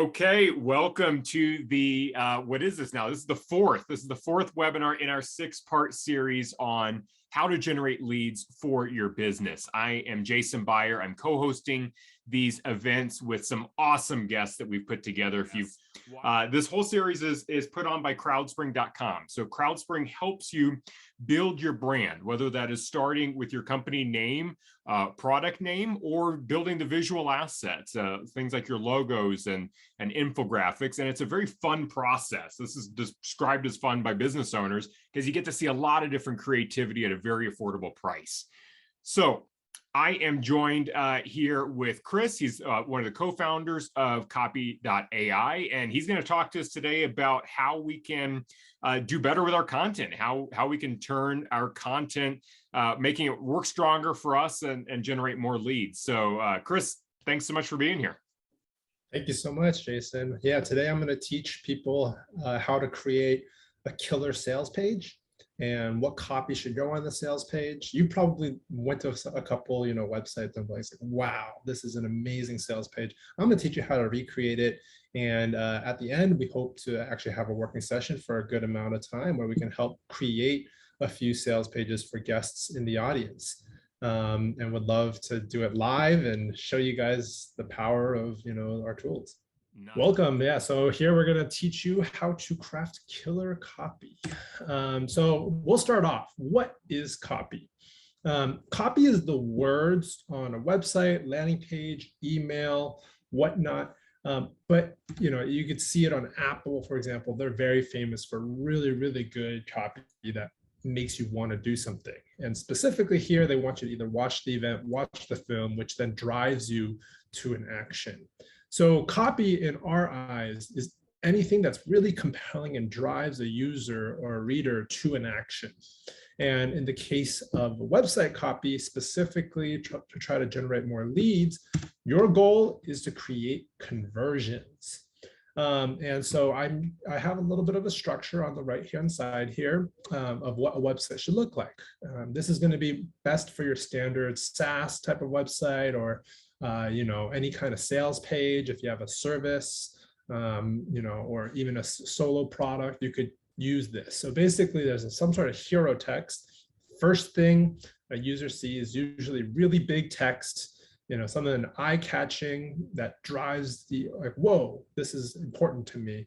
Okay, welcome to the, what is this now? This is the fourth. This is the fourth webinar in our six-part series on how to generate leads for your business. I am Jason Beyer. I'm co-hosting these events with some awesome guests that we've put together. If you, this whole series is put on by crowdspring.com. So crowdspring helps you build your brand, whether that is starting with your company name, product name, or building the visual assets, things like your logos and infographics. And it's a very fun process. This is described as fun by business owners because you get to see a lot of different creativity at a very affordable price. So I am joined here with Chris. He's one of the co-founders of Copy.ai, and he's going to talk to us today about how we can do better with our content, how we can turn our content, making it work stronger for us and generate more leads. So Chris, thanks so much for being here. Thank you so much, Jason. Yeah, today I'm going to teach people how to create a killer sales page and what copy should go on the sales page. You probably went to a couple, websites and like, wow, this is an amazing sales page. I'm going to teach you how to recreate it. And at the end, we hope to actually have a working session for a good amount of time where we can help create a few sales pages for guests in the audience. And would love to do it live and show you guys the power of, our tools. Nice. Welcome. Yeah. So here we're going to teach you how to craft killer copy. So we'll start off. What is copy? Copy is the words on a website, landing page, email, whatnot. But you could see it on Apple, for example. They're very famous for really, really good copy that makes you want to do something. And specifically here, they want you to either watch the event, watch the film, which then drives you to an action. So copy in our eyes is anything that's really compelling and drives a user or a reader to an action. And in the case of website copy, specifically to try to generate more leads, your goal is to create conversions. And so I have a little bit of a structure on the right-hand side here of what a website should look like. This is going to be best for your standard SaaS type of website or any kind of sales page. If you have a service, or even a solo product, you could use this. So basically, there's some sort of hero text. First thing a user sees, usually really big text. Something eye-catching that drives the whoa, this is important to me.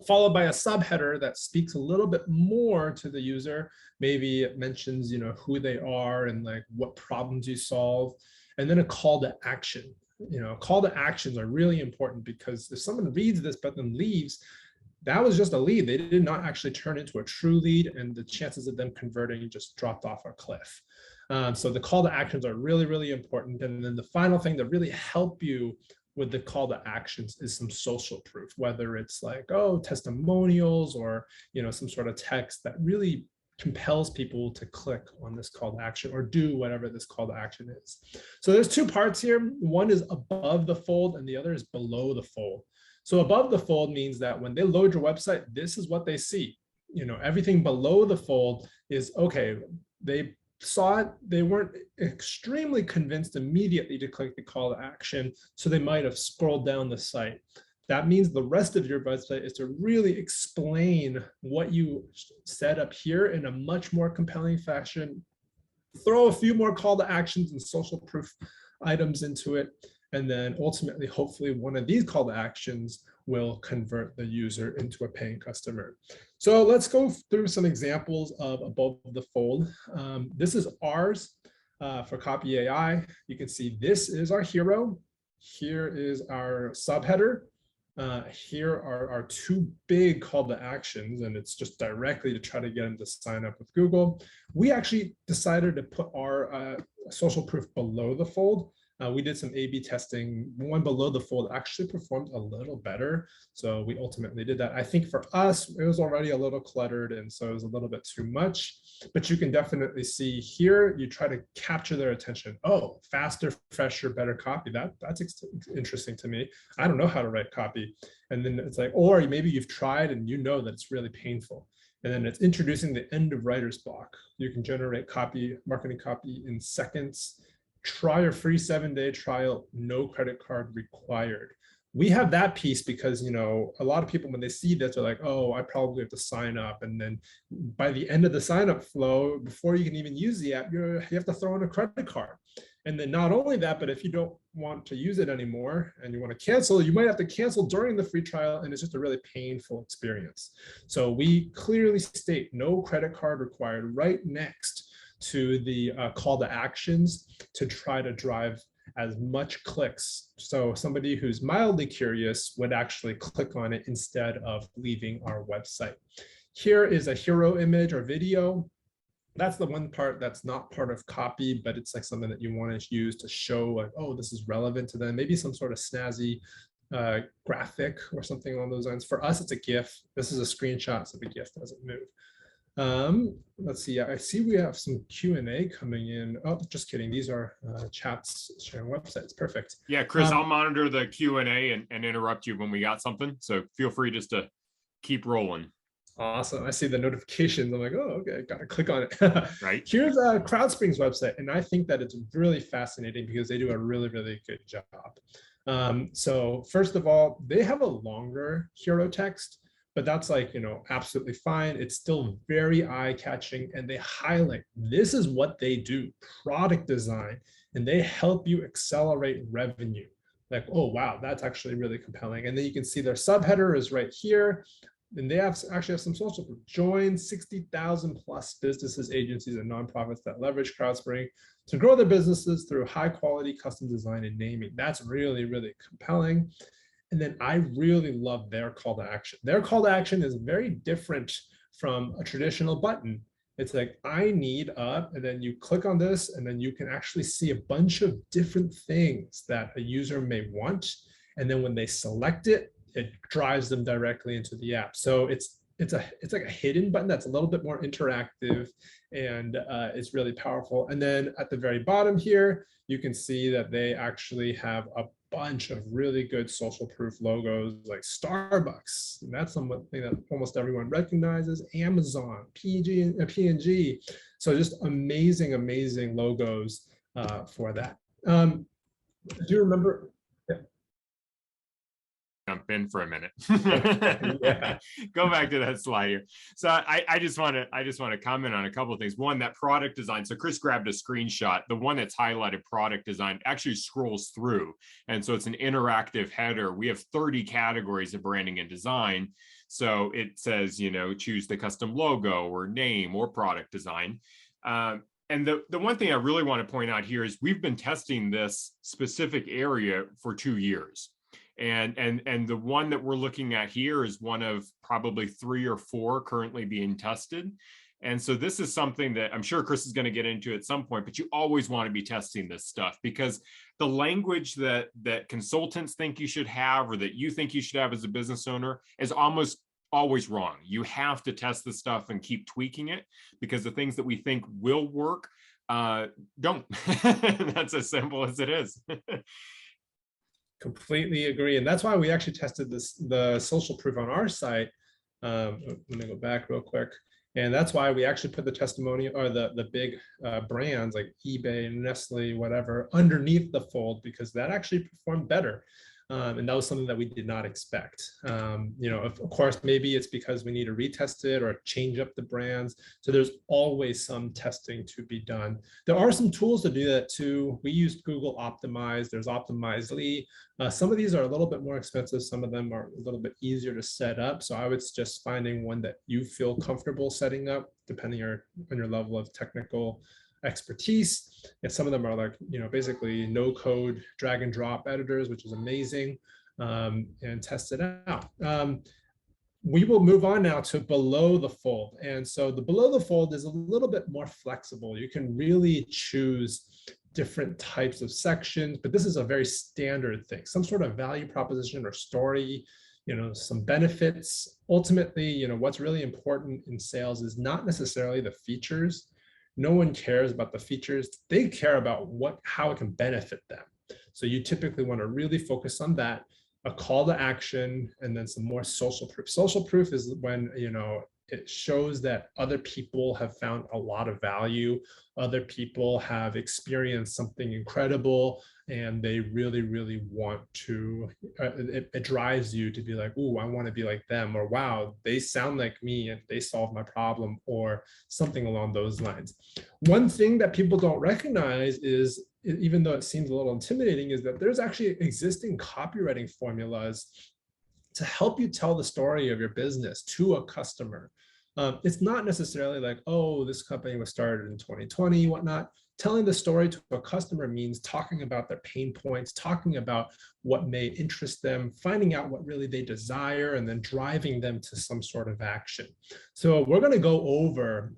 Followed by a subheader that speaks a little bit more to the user. Maybe it mentions, who they are and what problems you solve. And then a call to action. Call to actions are really important because if someone reads this but then leaves, that was just a lead. They did not actually turn into a true lead, and the chances of them converting just dropped off a cliff. So the call to actions are really, really important. And then the final thing that really help you with the call to actions is some social proof, whether it's testimonials or, some sort of text that really compels people to click on this call to action or do whatever this call to action is. So there's two parts here. One is above the fold and the other is below the fold. So above the fold means that when they load your website, this is what they see. Everything below the fold is, okay, they saw it, they weren't extremely convinced immediately to click the call to action, so they might have scrolled down the site. That means the rest of your website is to really explain what you set up here in a much more compelling fashion. Throw a few more call to actions and social proof items into it. And then ultimately, hopefully, one of these call to actions will convert the user into a paying customer. So let's go through some examples of above the fold. This is ours for Copy.ai. You can see this is our hero. Here is our subheader. Here are our two big call to actions, and it's just directly to try to get them to sign up with Google. We actually decided to put our social proof below the fold. We did some A/B testing. One below the fold actually performed a little better. So we ultimately did that. I think for us, it was already a little cluttered, and so it was a little bit too much. But you can definitely see here, you try to capture their attention. Oh, faster, fresher, better copy. That's interesting to me. I don't know how to write copy. And then it's or maybe you've tried and that it's really painful. And then it's introducing the end of writer's block. You can generate copy, marketing copy in seconds. Try a free 7-day trial, no credit card required. We have that piece because, you know, a lot of people, when they see this, they're like, oh, I probably have to sign up. And then by the end of the sign up flow, before you can even use the app, you have to throw in a credit card. And then not only that, but if you don't want to use it anymore and you want to cancel, you might have to cancel during the free trial. And it's just a really painful experience. So we clearly state no credit card required right next to the call to actions to try to drive as much clicks. So somebody who's mildly curious would actually click on it instead of leaving our website. Here is a hero image or video. That's the one part that's not part of copy, but it's like something that you want to use to show like, oh, this is relevant to them. Maybe some sort of snazzy graphic or something along those lines. For us, it's a GIF. This is a screenshot, so the GIF doesn't move. Let's see. I see we have some Q&A coming in. Oh, just kidding. These are chats sharing websites. Perfect. Yeah, Chris, I'll monitor the Q&A and interrupt you when we got something. So feel free just to keep rolling. Awesome. I see the notifications. I'm like, oh, okay, gotta click on it. Right. Here's CrowdSpring's website. And I think that it's really fascinating because they do a really, really good job. So first of all, they have a longer hero text, but that's like, you know, absolutely fine. It's still very eye-catching, and they highlight this is what they do, product design, and they help you accelerate revenue. Like, oh, wow, that's actually really compelling. And then you can see their subheader is right here. And they actually have some social proof. Join 60,000 plus businesses, agencies, and nonprofits that leverage CrowdSpring to grow their businesses through high quality custom design and naming. That's really, really compelling. And then I really love their call to action. Their call to action is very different from a traditional button. It's like, I need a, and then you click on this, and then you can actually see a bunch of different things that a user may want. And then when they select it, it drives them directly into the app. So it's like a hidden button that's a little bit more interactive, and it's really powerful. And then at the very bottom here, you can see that they actually have a bunch of really good social proof logos like Starbucks. And that's something that almost everyone recognizes. Amazon, P&G. So just amazing, amazing logos for that. Do you remember? Jump in for a minute. Yeah. Go back to that slide here. So I just want to comment on a couple of things. One, that product design. So Chris grabbed a screenshot. The one that's highlighted product design actually scrolls through. And so it's an interactive header. We have 30 categories of branding and design. So it says, you know, choose the custom logo or name or product design. And the one thing I really want to point out here is we've been testing this specific area for 2 years. And the one that we're looking at here is one of probably 3 or 4 currently being tested. And so this is something that I'm sure Chris is going to get into at some point, but you always want to be testing this stuff, because the language that consultants think you should have, or that you think you should have as a business owner, is almost always wrong. You have to test this stuff and keep tweaking it, because the things that we think will work don't. That's as simple as it is. Completely agree. And that's why we actually tested the social proof on our site. Let me go back real quick. And that's why we actually put the testimonial, or the big brands like eBay, Nestle, whatever, underneath the fold, because that actually performed better. And that was something that we did not expect. You know, of course, maybe it's because we need to retest it or change up the brands. So there's always some testing to be done. There are some tools to do that too. We used Google Optimize. There's Optimizely. Some of these are a little bit more expensive. Some of them are a little bit easier to set up. So I would suggest finding one that you feel comfortable setting up, depending on your level of technical expertise. And some of them are like, you know, basically no code drag and drop editors, which is amazing, and test it out. We will move on now to below the fold. And so the below the fold is a little bit more flexible. You can really choose different types of sections, but this is a very standard thing, some sort of value proposition or story, you know, some benefits. Ultimately, you know, what's really important in sales is not necessarily the features. No one cares about the features. They care about how it can benefit them. So you typically want to really focus on that, a call to action, and then some more social proof. Social proof is when, you know, It shows that other people have found a lot of value. Other people have experienced something incredible, and they really, really want to, it drives you to be like, oh, I want to be like them, or wow, they sound like me and they solve my problem, or something along those lines. One thing that people don't recognize is, even though it seems a little intimidating, is that there's actually existing copywriting formulas to help you tell the story of your business to a customer. It's not necessarily like, oh, this company was started in 2020, whatnot. Telling the story to a customer means talking about their pain points, talking about what may interest them, finding out what really they desire, and then driving them to some sort of action. So we're going to go over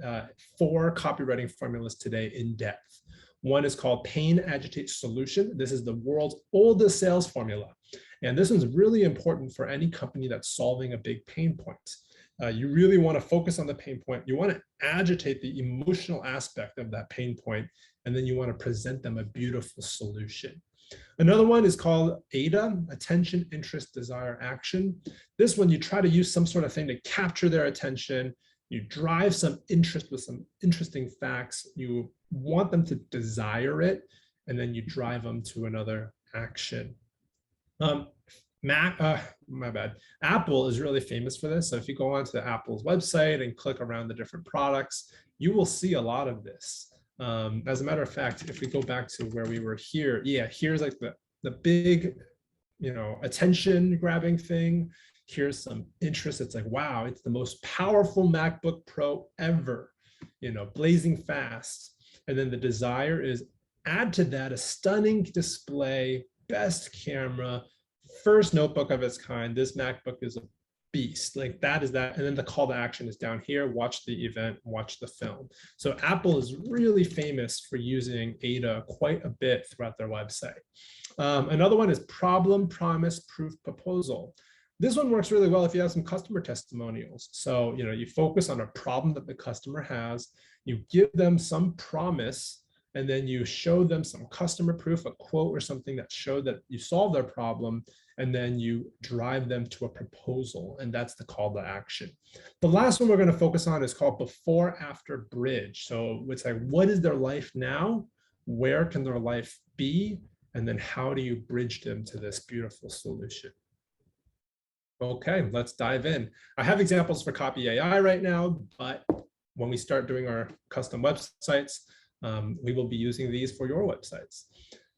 4 copywriting formulas today in depth. One is called Pain, Agitate, Solution. This is the world's oldest sales formula. And this one's really important for any company that's solving a big pain point. You really want to focus on the pain point. You want to agitate the emotional aspect of that pain point, and then you want to present them a beautiful solution. Another one is called AIDA, Attention, Interest, Desire, Action. This one, you try to use some sort of thing to capture their attention. You drive some interest with some interesting facts. You want them to desire it, and then you drive them to another action. My bad. Apple is really famous for this. So if you go onto Apple's website and click around the different products, you will see a lot of this. As a matter of fact, if we go back to where we were here, yeah, here's like the big, attention grabbing thing. Here's some interest. It's like, wow, it's the most powerful MacBook Pro ever, blazing fast. And then the desire is add to that a stunning display, best camera, first notebook of its kind. This MacBook is a beast. Like that is that. And then the call to action is down here. Watch the event, watch the film. So Apple is really famous for using AIDA quite a bit throughout their website. Another one is problem, promise, proof, proposal. This one works really well if you have some customer testimonials. So, you focus on a problem that the customer has, you give them some promise, and then you show them some customer proof, a quote or something that showed that you solved their problem, and then you drive them to a proposal, and that's the call to action. The last one we're going to focus on is called before, after, bridge. So it's like, what is their life now? Where can their life be? And then how do you bridge them to this beautiful solution? Okay, let's dive in. I have examples for Copy.ai right now, but when we start doing our custom websites, we will be using these for your websites.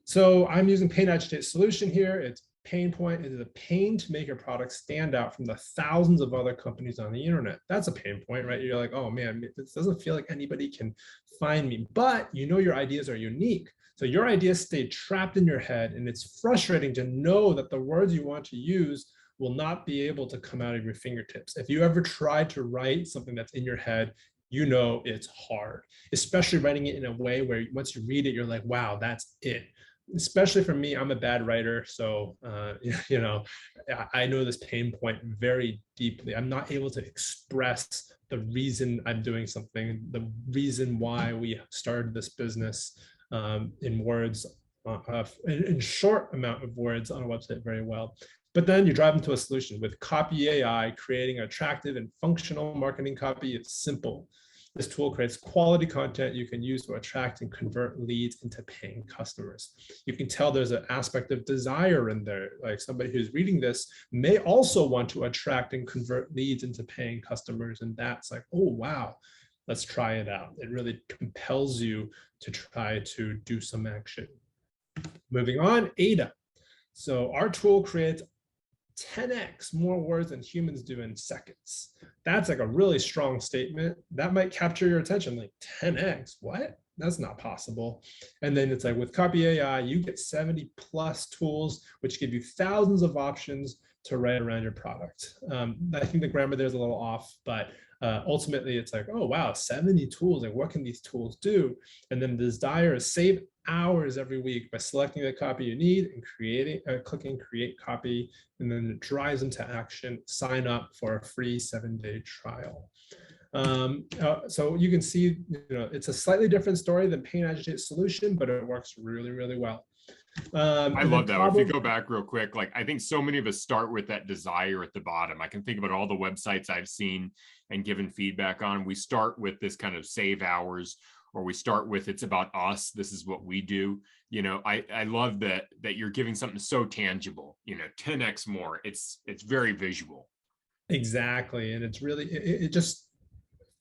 So I'm using Pain, Agitate, Solution here. It's pain point. It is a pain to make your product stand out from the thousands of other companies on the internet. That's a pain point, right? You're like, oh man, this doesn't feel like anybody can find me, but your ideas are unique. So your ideas stay trapped in your head, and it's frustrating to know that the words you want to use will not be able to come out of your fingertips. If you ever try to write something that's in your head, it's hard, especially writing it in a way where once you read it, you're like, wow, that's it. Especially for me, I'm a bad writer. So, I know this pain point very deeply. I'm not able to express the reason I'm doing something, the reason why we started this business in words, in short amount of words on a website very well. But then you drive them to a solution. With Copy.ai, creating attractive and functional marketing copy is simple. This tool creates quality content you can use to attract and convert leads into paying customers. You can tell there's an aspect of desire in there. Like somebody who's reading this may also want to attract and convert leads into paying customers. And that's like, oh, wow, let's try it out. It really compels you to try to do some action. Moving on, AIDA. So our tool creates 10x more words than humans do in seconds. That's like a really strong statement. That might capture your attention, like 10x, what? That's not possible. And then it's like with Copy.ai, you get 70 plus tools, which give you thousands of options to write around your product. I think the grammar there is a little off, but ultimately it's like, oh, wow, 70 tools. Like what can these tools do? And then the desire is save hours every week by selecting the copy you need and clicking create copy, and then it drives into action. Sign up for a free 7-day trial. So you can see, it's a slightly different story than Pain, Agitate, Solution, but it works really, really well. I And then love that. If you problem, go back real quick, like I think so many of us start with that desire at the bottom. I can think about all the websites I've seen and given feedback on. We start with this kind of save hours, or we start with it's about us. This is what we do. You know, I love that you're giving something so tangible, you know, 10x more. It's very visual. exactly. And it's really, it just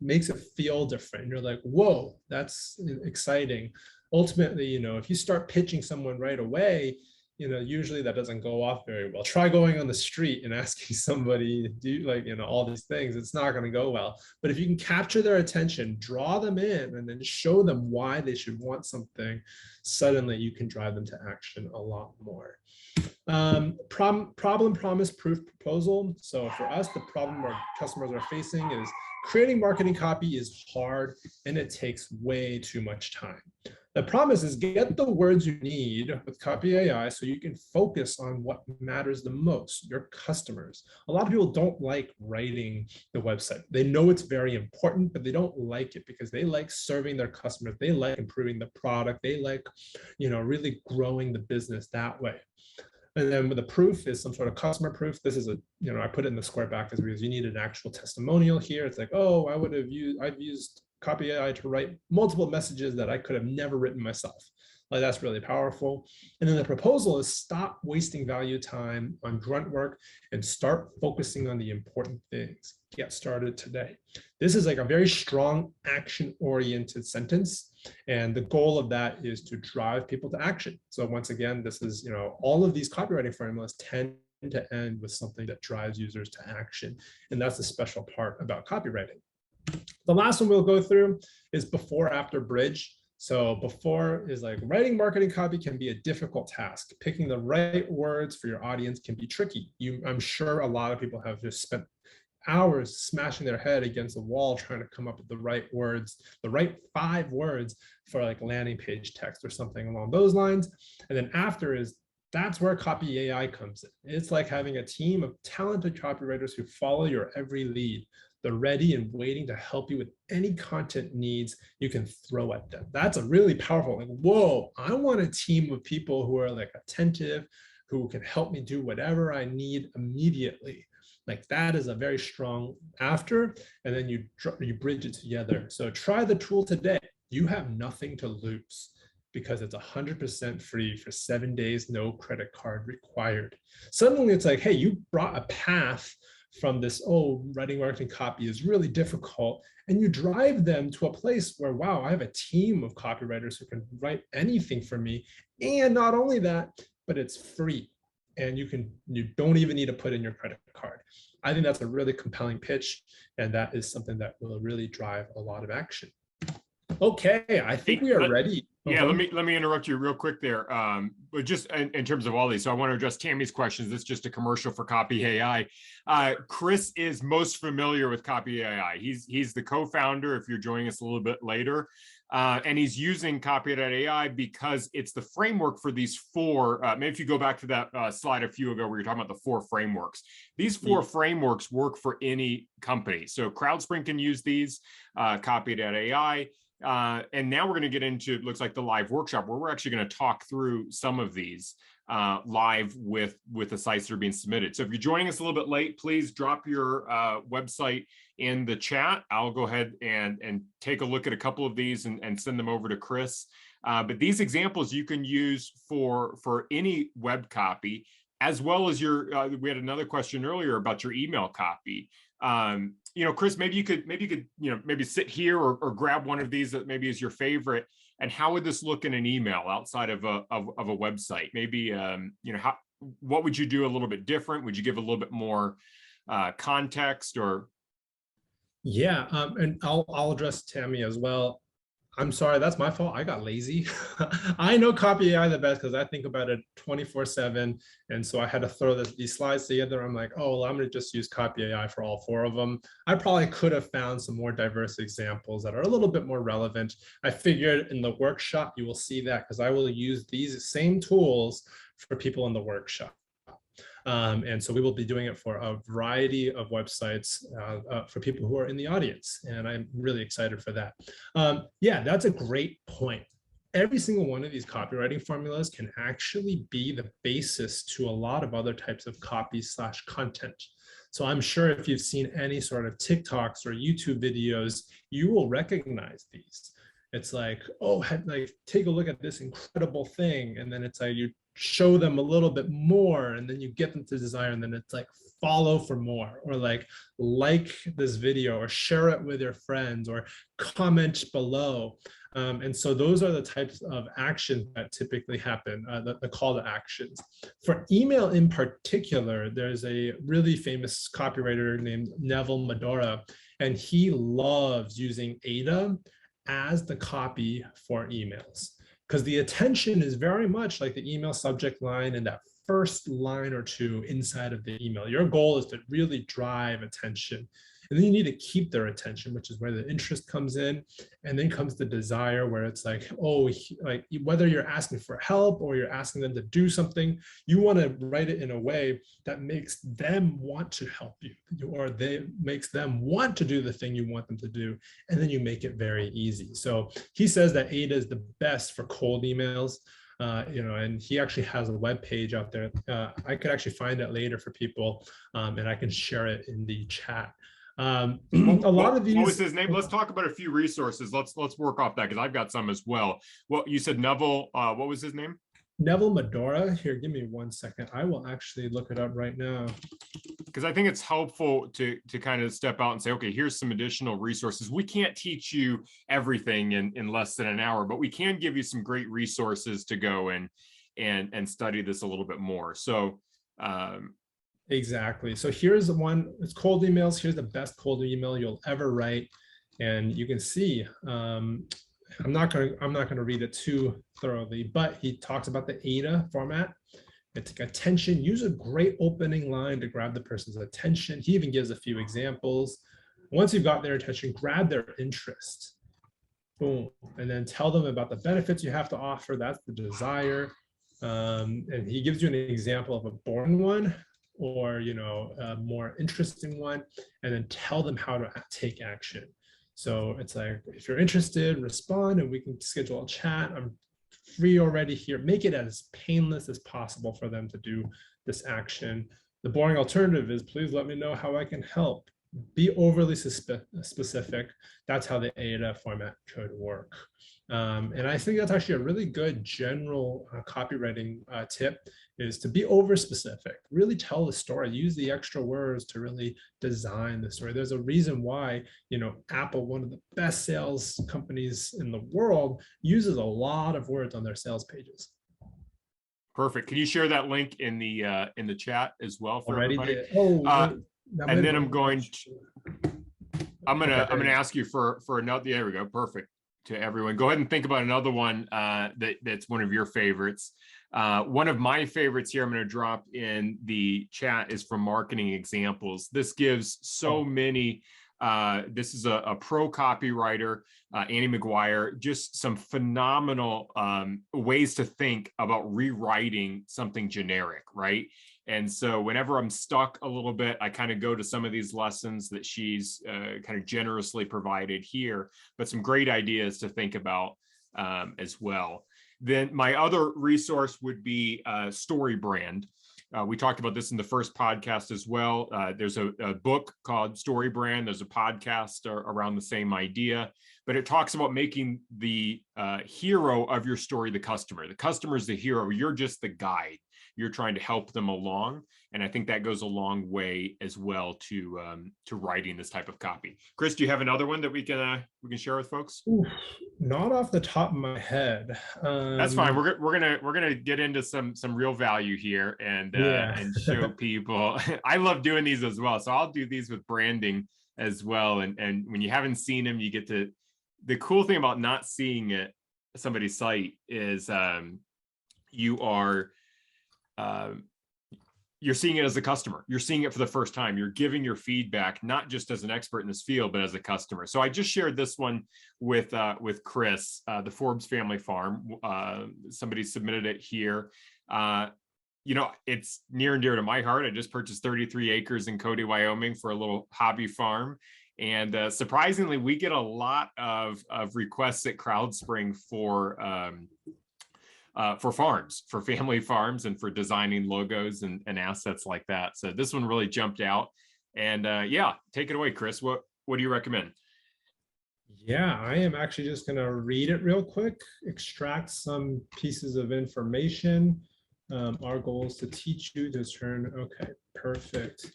makes it feel different. You're like, whoa, that's exciting. Ultimately, if you start pitching someone right away, usually that doesn't go off very well. Try going on the street and asking somebody, do you like, all these things, it's not going to go well. But if you can capture their attention, draw them in, and then show them why they should want something, suddenly you can drive them to action a lot more. Problem, promise, proof, proposal. So for us, the problem our customers are facing is creating marketing copy is hard and it takes way too much time. The promise is get the words you need with Copy.ai so you can focus on what matters the most, your customers. A lot of people don't like writing the website. They know it's very important, but they don't like it because they like serving their customers. They like improving the product. They like, really growing the business that way. And then with the proof is some sort of customer proof. This is I put it in the square brackets because you need an actual testimonial here. It's like, oh, I've used Copy.ai to write multiple messages that I could have never written myself. Like that's really powerful. And then the proposal is stop wasting value time on grunt work and start focusing on the important things. Get started today. This is like a very strong action-oriented sentence. And the goal of that is to drive people to action. So once again, this is, all of these copywriting formulas tend to end with something that drives users to action. And that's the special part about copywriting. The last one we'll go through is before after bridge. So before is like writing marketing copy can be a difficult task. Picking the right words for your audience can be tricky. I'm sure a lot of people have just spent hours smashing their head against the wall trying to come up with the right words, the right 5 words for like landing page text or something along those lines. And then after is that's where Copy.ai comes in. It's like having a team of talented copywriters who follow your every lead. They're ready and waiting to help you with any content needs you can throw at them. That's a really powerful, like, whoa, I want a team of people who are like attentive, who can help me do whatever I need immediately. Like that is a very strong after, and then you bridge it together. So try the tool today. You have nothing to lose because it's 100% free for 7 days, no credit card required. Suddenly it's like, hey, you brought a path from this, oh, writing marketing copy is really difficult. And you drive them to a place where, wow, I have a team of copywriters who can write anything for me. And not only that, but it's free. And you don't even need to put in your credit card. I think that's a really compelling pitch. And that is something that will really drive a lot of action. Okay, I think we are ready. Yeah, let me interrupt you real quick there. But just in terms of all these, so I want to address Tammy's questions. This is just a commercial for Copy.ai. Chris is most familiar with Copy.ai. He's the co-founder, if you're joining us a little bit later. And he's using Copy.ai because it's the framework for these 4. Maybe if you go back to that slide a few ago where you're talking about the 4 frameworks. These 4 frameworks work for any company. So CrowdSpring can use these, Copy.ai. And now we're going to get into, it looks like, the live workshop where we're actually going to talk through some of these live with the sites that are being submitted. So if you're joining us a little bit late, please drop your website in the chat. I'll go ahead and take a look at a couple of these and send them over to Chris. But these examples you can use for any web copy, as well as your, we had another question earlier about your email copy. Chris, maybe you could, maybe sit here or grab one of these that maybe is your favorite. And how would this look in an email outside of a website? Maybe, what would you do a little bit different? Would you give a little bit more context or? Yeah, and I'll address Tammy as well. I'm sorry, that's my fault. I got lazy. I know Copy.ai the best because I think about it 24/7. And so I had to throw these slides together. I'm like, oh, well, I'm going to just use Copy.ai for all 4 of them. I probably could have found some more diverse examples that are a little bit more relevant. I figured in the workshop, you will see that because I will use these same tools for people in the workshop. And so we will be doing it for a variety of websites for people who are in the audience. And I'm really excited for that. Yeah, that's a great point. every single one of these copywriting formulas can actually be the basis to a lot of other types of copy slash content. So I'm sure if you've seen any sort of TikToks or YouTube videos, you will recognize these. It's like, oh, like take a look at this incredible thing. And then it's like you show them a little bit more and then you get them to desire. And then it's like follow for more, or like this video or share it with your friends or comment below. And so those are the types of actions that typically happen, the call to actions. For email in particular, there's a really famous copywriter named Neville Medora, and he loves using AIDA as the copy for emails, because the attention is very much like the email subject line and that first line or two inside of the email. Your goal is to really drive attention. And then you need to keep their attention, which is where the interest comes in. And then comes the desire, where it's like, oh, like whether you're asking for help or you're asking them to do something, you want to write it in a way that makes them want to help you, or makes them want to do the thing you want them to do. And then you make it very easy. So he says that AIDA is the best for cold emails. And he actually has a web page out there. I could actually find it later for people, and I can share it in the chat. A lot of these. What was his name? Let's talk about a few resources. Let's work off that, because I've got some as well. Well, you said Neville. What was his name? Neville Medora. Here, give me 1 second. I will actually look it up right now, because I think it's helpful to kind of step out and say, okay, here's some additional resources. We can't teach you everything in less than an hour, but we can give you some great resources to go and study this a little bit more. So exactly. So here's the one. It's cold emails. Here's the best cold email you'll ever write, and you can see. I'm not gonna read it too thoroughly, but he talks about the AIDA format. It's like attention. Use a great opening line to grab the person's attention. He even gives a few examples. Once you've got their attention, grab their interest. Boom, and then tell them about the benefits you have to offer. That's the desire. And he gives you an example of a boring one, or a more interesting one, and then tell them how to take action. So it's like, if you're interested, respond and we can schedule a chat. I'm free already here. Make it as painless as possible for them to do this action. The boring alternative is, please let me know how I can help. Be overly specific. That's how the AIDA format could work. And I think that's actually a really good general copywriting tip, is to be over specific. Really tell the story. Use the extra words to really design the story. There's a reason why, Apple, one of the best sales companies in the world, uses a lot of words on their sales pages. Perfect. Can you share that link in the chat as well for Already everybody? did. Oh, and then I'm gonna ask you for another. There we go. Perfect. To everyone, go ahead and think about another one that's one of your favorites. One of my favorites here, I'm going to drop in the chat, is from Marketing Examples. This gives so many. This is a pro copywriter, Annie McGuire, just some phenomenal ways to think about rewriting something generic, right? And so whenever I'm stuck a little bit, I kind of go to some of these lessons that she's kind of generously provided here, but some great ideas to think about as well. Then my other resource would be StoryBrand. We talked about this in the first podcast as well. There's a book called StoryBrand. There's a podcast around the same idea, but it talks about making the hero of your story the customer. The customer is the hero. You're just the guide. You're trying to help them along. And I think that goes a long way as well to writing this type of copy. Chris, do you have another one that we can share with folks? Ooh, not off the top of my head. That's fine. We're gonna get into some real value here and show people. I love doing these as well, so I'll do these with branding as well. And when you haven't seen them, you get to. The cool thing about not seeing it, somebody's site, is you're seeing it as a customer. You're seeing it for the first time. You're giving your feedback, not just as an expert in this field, but as a customer. So I just shared this one with Chris, the Forbes Family Farm. Somebody submitted it here. It's near and dear to my heart. I just purchased 33 acres in Cody, Wyoming for a little hobby farm. And surprisingly, we get a lot of requests at CrowdSpring for farms, for family farms, and for designing logos and assets like that. So this one really jumped out. And yeah, take it away, Chris. What do you recommend? Yeah, I am actually just going to read it real quick, extract some pieces of information. Our goal is to teach you to turn. Okay, perfect.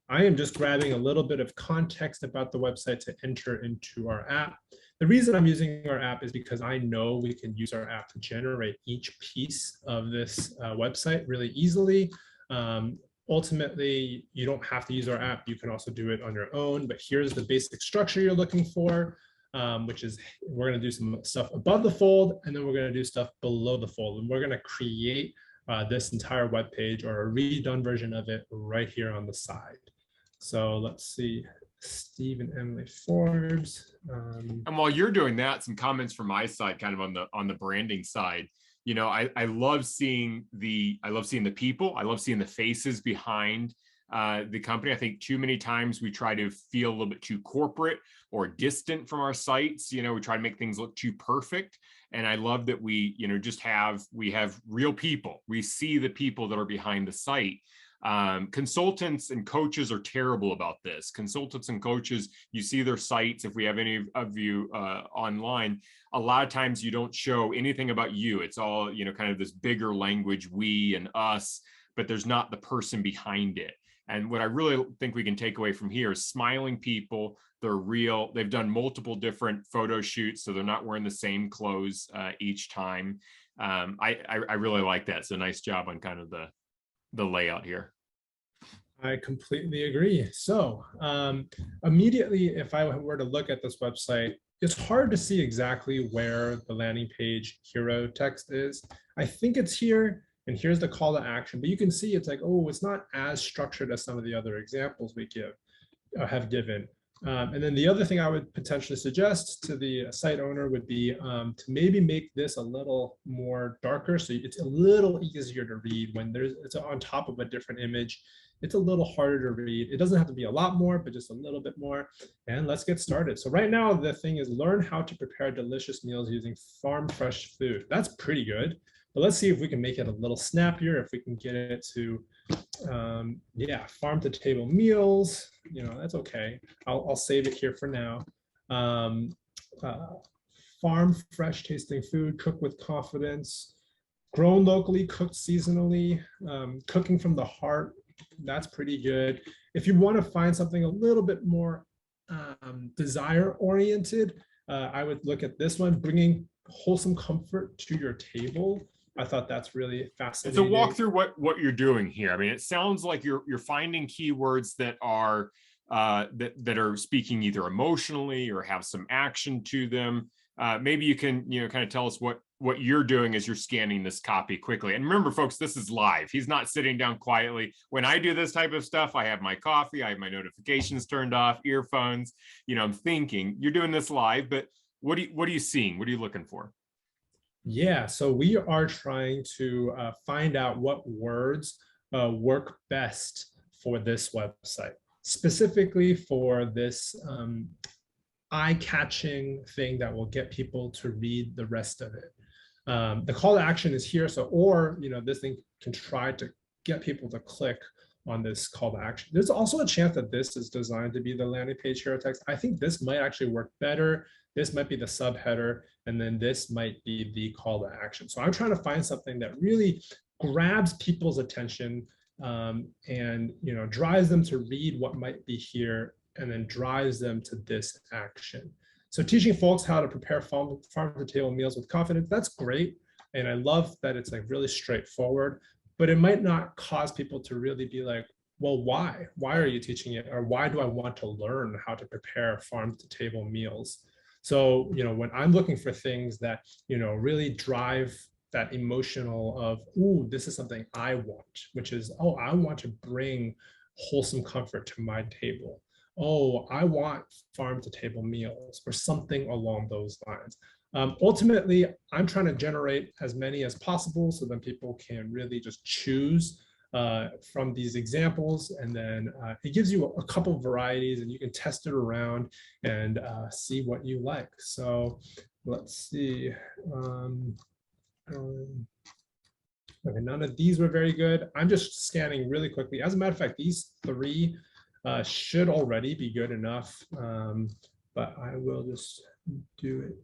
I am just grabbing a little bit of context about the website to enter into our app. The reason I'm using our app is because I know we can use our app to generate each piece of this website really easily. Ultimately, you don't have to use our app. You can also do it on your own, but here's the basic structure you're looking for. Which is we're going to do some stuff above the fold, and then we're going to do stuff below the fold. And we're going to create this entire web page or a redone version of it right here on the side. So let's see, Steve and Emily Forbes. And while you're doing that, some comments from my side, kind of on the branding side. You know, I love seeing the people. I love seeing the faces behind the company. I think too many times we try to feel a little bit too corporate or distant from our sites. You know, we try to make things look too perfect. And I love that we, you know, we have real people. We see the people that are behind the site. Consultants and coaches are terrible about this. Consultants and coaches, you see their sites. If we have any of you online, a lot of times you don't show anything about you. It's all, you know, kind of this bigger language, we and us, but there's not the person behind it. And what I really think we can take away from here is smiling people. They're real. They've done multiple different photo shoots, so they're not wearing the same clothes each time. I really like that. So nice job on kind of the layout here. I completely agree. So immediately, if I were to look at this website, it's hard to see exactly where the landing page hero text is. I think it's here, and here's the call to action, but you can see it's like, oh, it's not as structured as some of the other examples we have given. And then the other thing I would potentially suggest to the site owner would be to maybe make this a little more darker, so it's a little easier to read when it's on top of a different image. It's a little harder to read. It doesn't have to be a lot more, but just a little bit more. And let's get started. So right now, the thing is learn how to prepare delicious meals using farm fresh food. That's pretty good. But let's see if we can make it a little snappier, if we can get it to, yeah, farm to table meals. You know, that's okay. I'll save it here for now. Farm fresh tasting food, cook with confidence, grown locally, cooked seasonally, cooking from the heart. That's pretty good. If you want to find something a little bit more desire oriented, I would look at this one, bringing wholesome comfort to your table. I thought that's really fascinating. So walk through what you're doing here. I mean, it sounds like you're finding keywords that are that are speaking either emotionally or have some action to them. Maybe you can, you know, kind of tell us what you're doing as you're scanning this copy quickly. And remember, folks, this is live. He's not sitting down quietly. When I do this type of stuff, I have my coffee, I have my notifications turned off, earphones. You know, I'm thinking. You're doing this live, but what are you seeing? What are you looking for? Yeah, so we are trying to find out what words work best for this website, specifically for this eye-catching thing that will get people to read the rest of it. The call to action is here, so or you know, this thing can try to get people to click on this call to action. There's also a chance that this is designed to be the landing page hero text. I think this might actually work better. This might be the subheader, and then this might be the call to action. So I'm trying to find something that really grabs people's attention and, you know, drives them to read what might be here, and then drives them to this action. So teaching folks how to prepare farm to table meals with confidence, that's great. And I love that it's like really straightforward, but it might not cause people to really be like, well, why? Why are you teaching it? Or why do I want to learn how to prepare farm to table meals? So, you know, when I'm looking for things that, you know, really drive that emotional of, ooh, this is something I want, which is, oh, I want to bring wholesome comfort to my table. Oh, I want farm to table meals or something along those lines. Ultimately, I'm trying to generate as many as possible so that people can really just choose from these examples, and then it gives you a couple varieties, and you can test it around and see what you like. So let's see. Okay, none of these were very good. I'm just scanning really quickly. As a matter of fact, these three should already be good enough, but I will just do it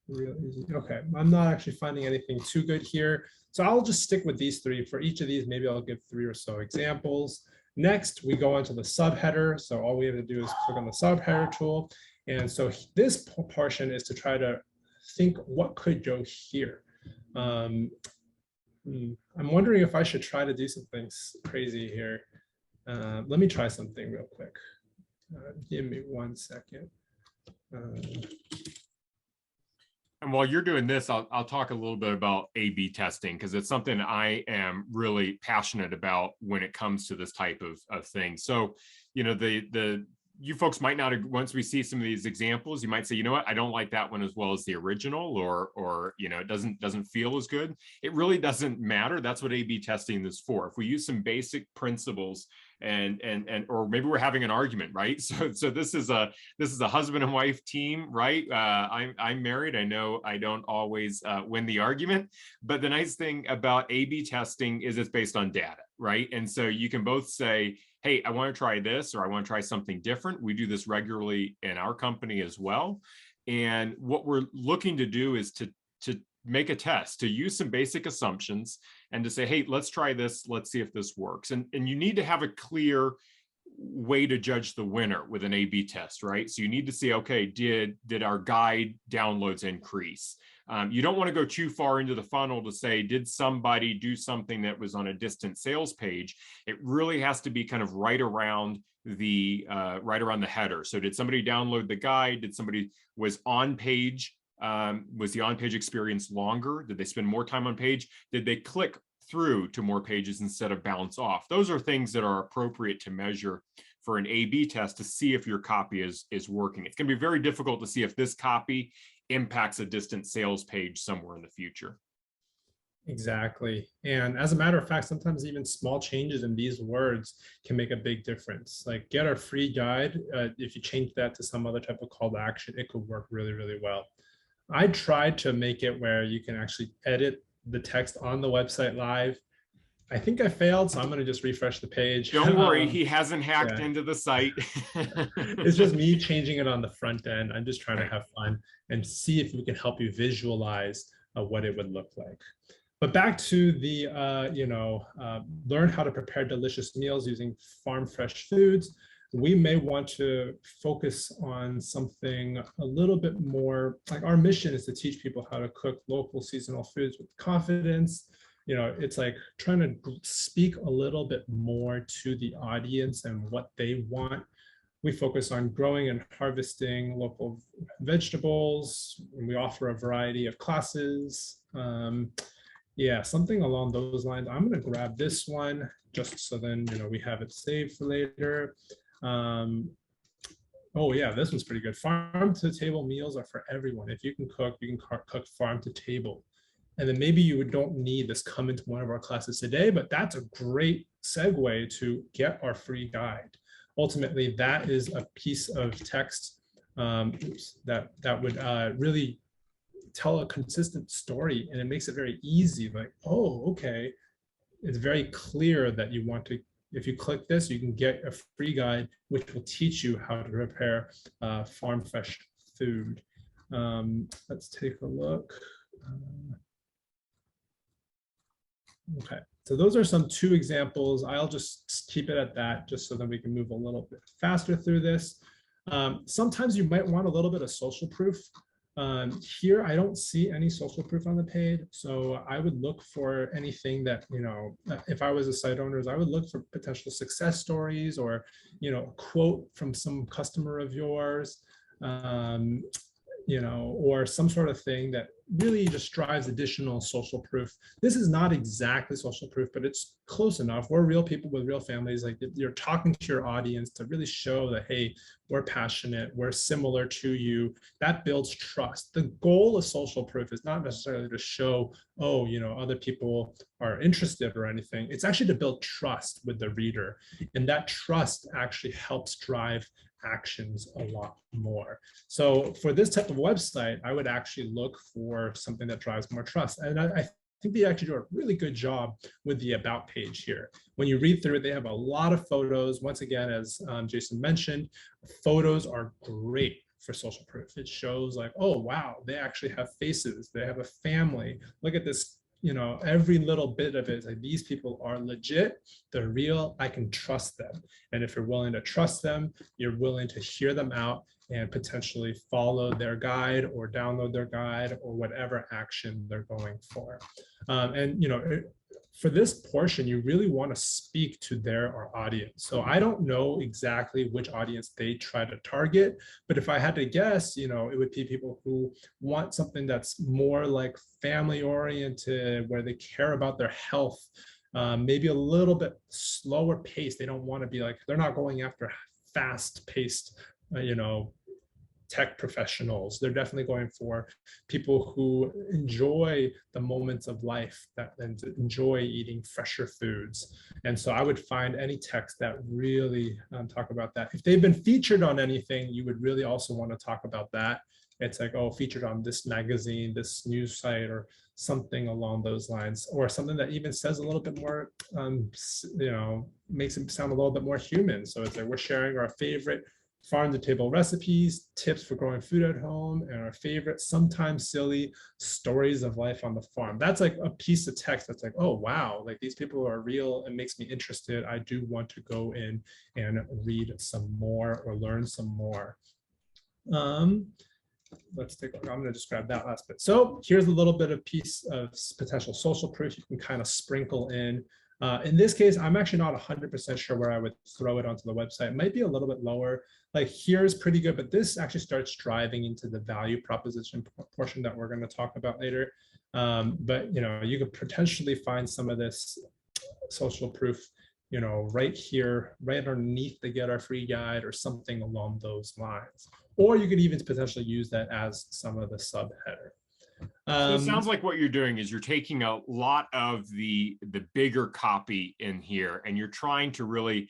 real easy. Okay, I'm not actually finding anything too good here. So I'll just stick with these three. For each of these, maybe I'll give 3 or so examples. Next, we go into the subheader. So all we have to do is click on the subheader tool. And so this portion is to try to think what could go here. I'm wondering if I should try to do some things crazy here. Let me try something real quick. Give me 1 second. And while you're doing this, I'll talk a little bit about A/B testing, because it's something I am really passionate about when it comes to this type of thing. So, you know, you folks might not, once we see some of these examples, you might say, you know what, I don't like that one as well as the original, or you know, it doesn't feel as good. It really doesn't matter. That's what A/B testing is for. If we use some basic principles, and or maybe we're having an argument, right? So this is a husband and wife team, right? I'm married. I know I don't always win the argument, but the nice thing about A/B testing is it's based on data, right? And so you can both say, hey, I want to try this, or I want to try something different. We do this regularly in our company as well. And what we're looking to do is to make a test, to use some basic assumptions and to say, hey, let's try this. Let's see if this works. And you need to have a clear way to judge the winner with an A/B test, right? So you need to see, okay, did our guide downloads increase? You don't want to go too far into the funnel to say, did somebody do something that was on a distant sales page? It really has to be kind of right around the header. So did somebody download the guide? Did somebody was on page? Was the on-page experience longer? Did they spend more time on page? Did they click through to more pages instead of bounce off? Those are things that are appropriate to measure for an A/B test to see if your copy is working. It's going to be very difficult to see if this copy impacts a distant sales page somewhere in the future. Exactly. And as a matter of fact, sometimes even small changes in these words can make a big difference. Like get our free guide. If you change that to some other type of call to action, it could work really, really well. I tried to make it where you can actually edit the text on the website live. I think I failed, so I'm going to just refresh the page. Don't worry, he hasn't hacked into the site. It's just me changing it on the front end. I'm just trying to have fun and see if we can help you visualize what it would look like. But back to the, learn how to prepare delicious meals using farm fresh foods. We may want to focus on something a little bit more, like our mission is to teach people how to cook local seasonal foods with confidence. You know, it's like trying to speak a little bit more to the audience and what they want. We focus on growing and harvesting local vegetables, and we offer a variety of classes. Yeah, something along those lines. I'm going to grab this one just so then, we have it saved for later. Oh yeah, this one's pretty good. Farm to table meals are for everyone. If you can cook, you can cook farm to table. And then maybe you don't need this come into one of our classes today, but that's a great segue to get our free guide. Ultimately, that is a piece of text that would really tell a consistent story, and it makes it very easy. Like, oh, okay, it's very clear that you want to. If you click this, you can get a free guide which will teach you how to prepare farm fresh food. Let's take a look. Okay, so those are some 2 examples. I'll just keep it at that just so that we can move a little bit faster through this. Sometimes you might want a little bit of social proof. Here, I don't see any social proof on the page. So I would look for anything that, if I was a site owner, I would look for potential success stories or, a quote from some customer of yours, or some sort of thing that really just drives additional social proof. This is not exactly social proof, but it's close enough. We're real people with real families. Like you're talking to your audience to really show that, hey, we're passionate, we're similar to you. That builds trust. The goal of social proof is not necessarily to show, oh, other people are interested or anything. It's actually to build trust with the reader. And that trust actually helps drive actions a lot more. So for this type of website, I would actually look for something that drives more trust. And I think they actually do a really good job with the about page here. When you read through it, they have a lot of photos. Once again, as Jason mentioned, photos are great for social proof. It shows like, oh, wow, they actually have faces. They have a family. Look at this. Every little bit of it, like these people are legit, they're real, I can trust them. And if you're willing to trust them, you're willing to hear them out and potentially follow their guide or download their guide or whatever action they're going for. For this portion, you really want to speak to their audience. So I don't know exactly which audience they try to target, but if I had to guess, it would be people who want something that's more like family oriented, where they care about their health, maybe a little bit slower pace. They don't want to be like, they're not going after fast paced, tech professionals. They're definitely going for people who enjoy the moments of life and enjoy eating fresher foods. And so I would find any text that really talk about that. If they've been featured on anything, you would really also want to talk about that. It's like, oh, featured on this magazine, this news site, or something along those lines, or something that even says a little bit more, makes it sound a little bit more human. So it's like, we're sharing our favorite farm to table recipes, tips for growing food at home, and our favorite, sometimes silly, stories of life on the farm. That's like a piece of text that's like, oh, wow, like these people are real. It makes me interested. I do want to go in and read some more or learn some more. Let's take a look. I'm going to just grab that last bit. So here's a little bit of piece of potential social proof you can kind of sprinkle in. In this case, I'm actually not 100% sure where I would throw it onto the website. It might be a little bit lower. Like here's pretty good, but this actually starts driving into the value proposition portion that we're going to talk about later. But you could potentially find some of this social proof, right here, right underneath the Get Our Free Guide or something along those lines. Or you could even potentially use that as some of the subheader. So it sounds like what you're doing is you're taking a lot of the bigger copy in here, and you're trying to really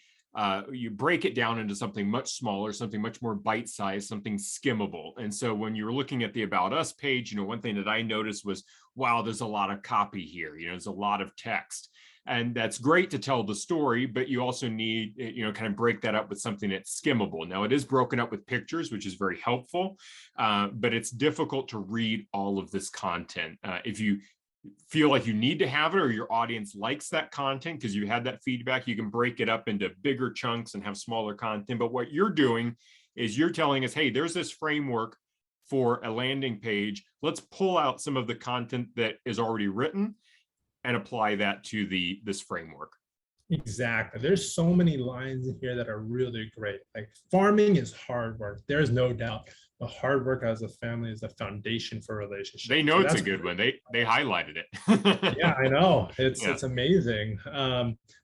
you break it down into something much smaller, something much more bite-sized, something skimmable. And so when you're looking at the About Us page, one thing that I noticed was, wow, there's a lot of copy here. There's a lot of text. And that's great to tell the story, but you also need, kind of break that up with something that's skimmable. Now, it is broken up with pictures, which is very helpful, but it's difficult to read all of this content. If you feel like you need to have it, or your audience likes that content because you had that feedback, you can break it up into bigger chunks and have smaller content. But what you're doing is you're telling us, hey, there's this framework for a landing page. Let's pull out some of the content that is already written and apply that to this framework. Exactly. There's so many lines in here that are really great. Like farming is hard work. There's no doubt. The hard work as a family is the foundation for relationships. They know it's a good one. They highlighted it. Yeah, I know. It's amazing.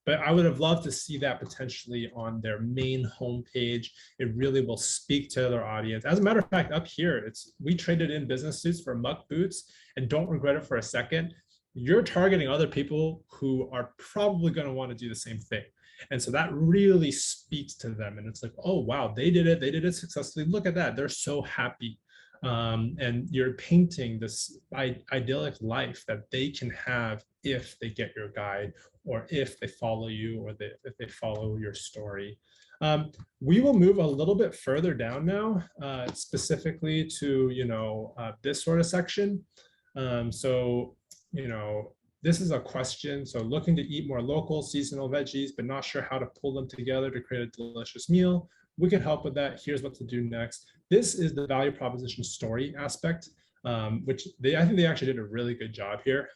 But I would have loved to see that potentially on their main homepage. It really will speak to their audience. As a matter of fact, up here, we traded in business suits for muck boots, and don't regret it for a second. You're targeting other people who are probably going to want to do the same thing. And so that really speaks to them. And it's like, oh, wow, they did it. They did it successfully. Look at that. They're so happy. And you're painting this idyllic life that they can have if they get your guide, or if they follow you, or if they follow your story. We will move a little bit further down now, specifically to, this sort of section. This is a question. So looking to eat more local, seasonal veggies, but not sure how to pull them together to create a delicious meal. We can help with that. Here's what to do next. This is the value proposition story aspect, which I think they actually did a really good job here.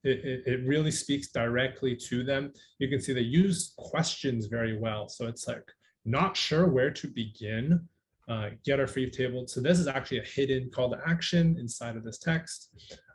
It really speaks directly to them. You can see they use questions very well. So it's like, not sure where to begin. get our free table. So this is actually a hidden call to action inside of this text.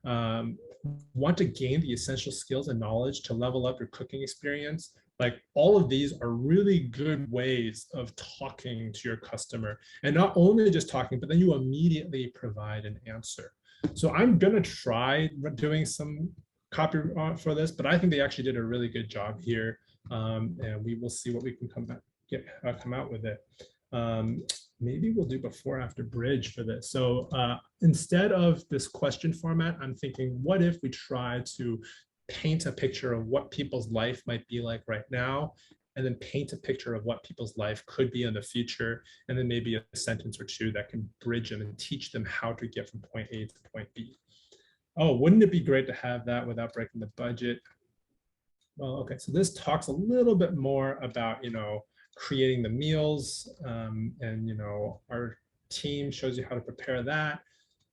Want to gain the essential skills and knowledge to level up your cooking experience. Like all of these are really good ways of talking to your customer, and not only just talking, but then you immediately provide an answer. So I'm going to try doing some copy for this, but I think they actually did a really good job here. And we will see what we can come out with it. Maybe we'll do before after bridge for this. So instead of this question format, I'm thinking, what if we try to paint a picture of what people's life might be like right now, and then paint a picture of what people's life could be in the future, and then maybe a sentence or two that can bridge them and teach them how to get from point A to point B. Oh, wouldn't it be great to have that without breaking the budget? Well, okay, so this talks a little bit more about, creating the meals, and our team shows you how to prepare that,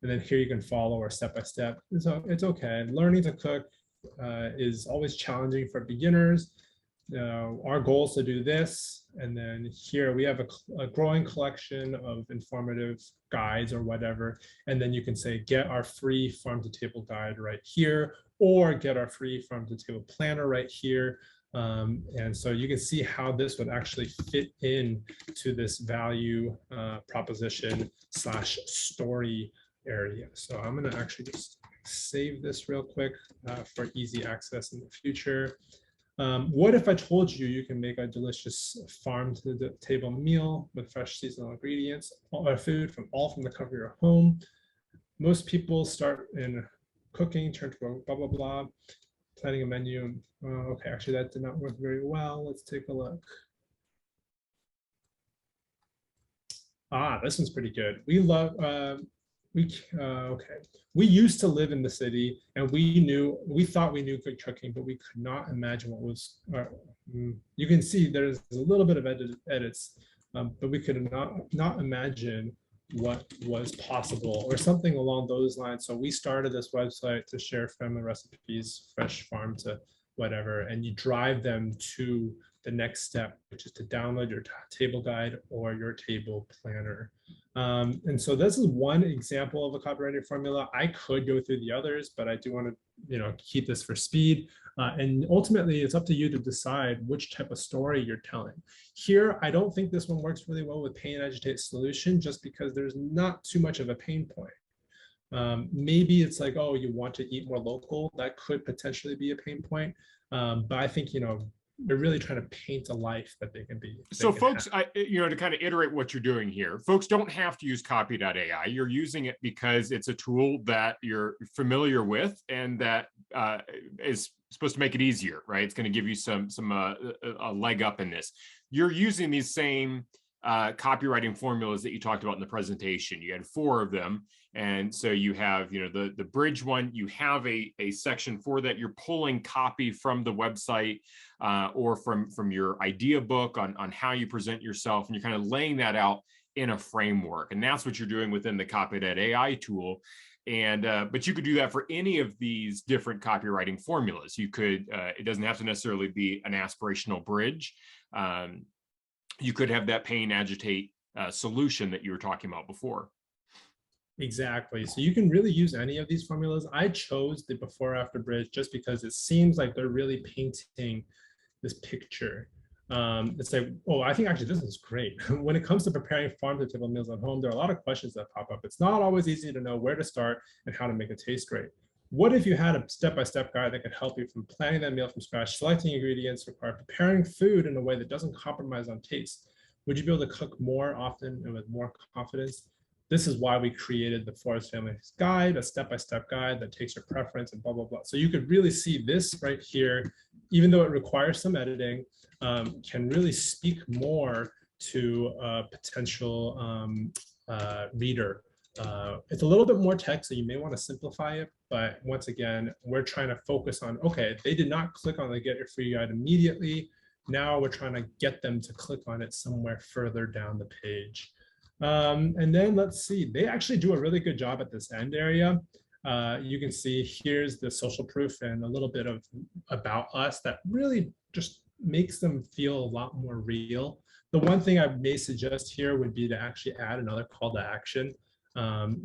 and then here you can follow our step-by-step. So it's okay. Learning to cook is always challenging for beginners. Our goal is to do this, and then here we have a growing collection of informative guides or whatever, and then you can say get our free farm to table guide right here, or get our free farm to table planner right here. And so you can see how this would actually fit in to this value proposition / story area. So I'm going to actually just save this real quick for easy access in the future. What if I told you you can make a delicious farm to the table meal with fresh seasonal ingredients or food from the comfort of your home? Most people start in cooking, turn to blah, blah, blah, planning a menu. Okay, actually that did not work very well. Let's take a look. This one's pretty good. We love, okay. We used to live in the city, and we thought we knew good cooking, but we could not imagine what was, you can see there's a little bit of edits, but we could not imagine what was possible, or something along those lines. So we started this website to share family recipes, fresh farm to whatever, and you drive them to the next step, which is to download your table guide or your table planner. And so this is one example of a copywriting formula. I could go through the others, but I do want to keep this for speed. And ultimately, it's up to you to decide which type of story you're telling. Here, I don't think this one works really well with pain, agitate, solution, just because there's not too much of a pain point. Maybe it's like, oh, you want to eat more local. That could potentially be a pain point. But I think, they're really trying to paint a life that they can be. So folks, to kind of iterate what you're doing here, folks don't have to use Copy.ai. You're using it because it's a tool that you're familiar with, and that is supposed to make it easier, right? It's going to give you a leg up in this. You're using these same copywriting formulas that you talked about in the presentation. You had 4 of them. And so you have, the bridge one, you have a section for that. You're pulling copy from the website or from your idea book on how you present yourself. And you're kind of laying that out in a framework. And that's what you're doing within the Copy.ai tool. And but you could do that for any of these different copywriting formulas. You could, it doesn't have to necessarily be an aspirational bridge. You could have that pain, agitate solution that you were talking about before. Exactly. So you can really use any of these formulas. I chose the before after bridge just because it seems like they're really painting this picture. It's like, oh, I think actually this is great. When it comes to preparing farm to table meals at home, there are a lot of questions that pop up. It's not always easy to know where to start and how to make it taste great. What if you had a step-by-step guide that could help you from planning that meal from scratch, selecting ingredients required, preparing food in a way that doesn't compromise on taste? Would you be able to cook more often and with more confidence? This is why we created the Forest Family's Guide, a step-by-step guide that takes your preference and blah, blah, blah. So you could really see this right here, even though it requires some editing, can really speak more to a potential reader. It's a little bit more text, so you may want to simplify it. But once again, we're trying to focus on, okay, they did not click on the get your free guide immediately. Now we're trying to get them to click on it somewhere further down the page. And then let's see, they actually do a really good job at this end area. You can see here's the social proof and a little bit of about us that really just makes them feel a lot more real. The one thing I may suggest here would be to actually add another call to action.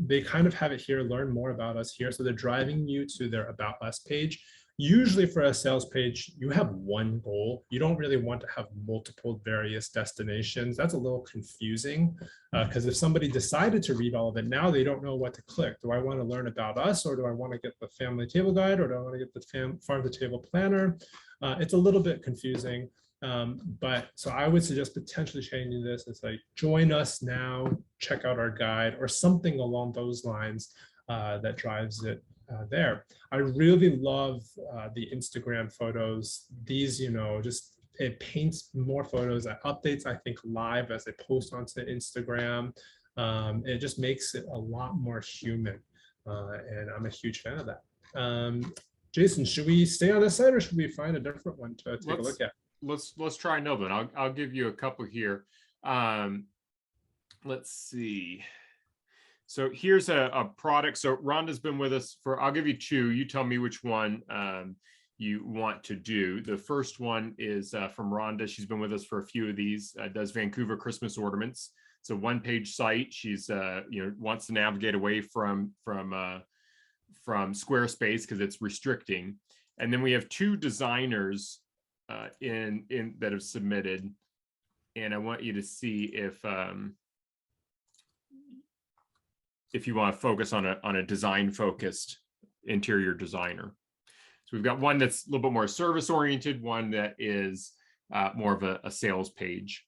They kind of have it here, learn more about us here. So they're driving you to their About Us page. Usually for a sales page, you have one goal. You don't really want to have multiple various destinations. That's a little confusing because if somebody decided to read all of it, now they don't know what to click. Do I want to learn about us, or do I want to get the family table guide, or do I want to get the farm to table planner? It's a little bit confusing. But so I would suggest potentially changing this. It's like, join us now, check out our guide, or something along those lines that drives it there. I really love the Instagram photos. These, just it paints more photos. It updates, I think, live as they post onto Instagram. It just makes it a lot more human. And I'm a huge fan of that. Jason, should we stay on this side, or should we find a different one to take a look at? Let's try another one. I'll give you a couple here. Let's see. So here's a product. So Rhonda's been with us I'll give you two. You tell me which one you want to do. The first one is from Rhonda. She's been with us for a few of these, does Vancouver Christmas ornaments. It's a one-page site. She's wants to navigate away from Squarespace because it's restricting. And then we have two designers that have submitted, and I want you to see if you want to focus on a design focused interior designer. So we've got one that's a little bit more service oriented, one that is more of a sales page.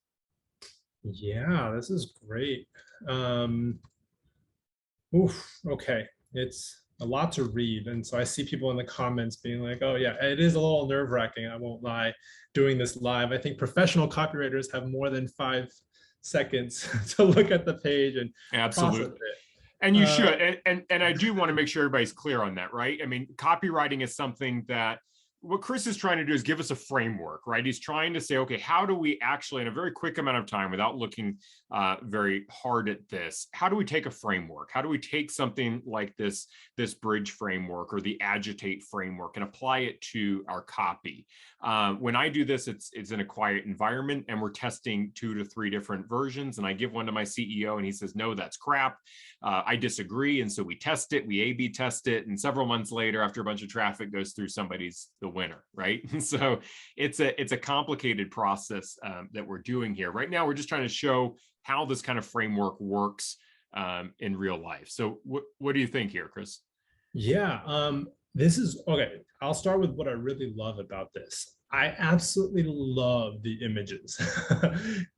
Yeah, this is great. Okay, it's a lot to read. And so I see people in the comments being like, oh yeah, it is a little nerve-wracking, I won't lie, doing this live. I think professional copywriters have more than 5 seconds to look at the page and absolutely process it. And you should, and I do want to make sure everybody's clear on that, right? I mean, copywriting is something that what Chris is trying to do is give us a framework, right? He's trying to say, okay, how do we actually, in a very quick amount of time, without looking very hard at this, how do we take a framework? How do we take something like this bridge framework or the agitate framework and apply it to our copy? When I do this, it's in a quiet environment and we're testing 2 to 3 different versions. And I give one to my CEO and he says, no, that's crap. I disagree. And so we test it, we A/B test it. And several months later, after a bunch of traffic goes through, somebody's the winner, right? So it's a complicated process that we're doing here. Right now, we're just trying to show how this kind of framework works in real life. So what do you think here, Chris? Yeah, this is, okay, I'll start with what I really love about this. I absolutely love the images.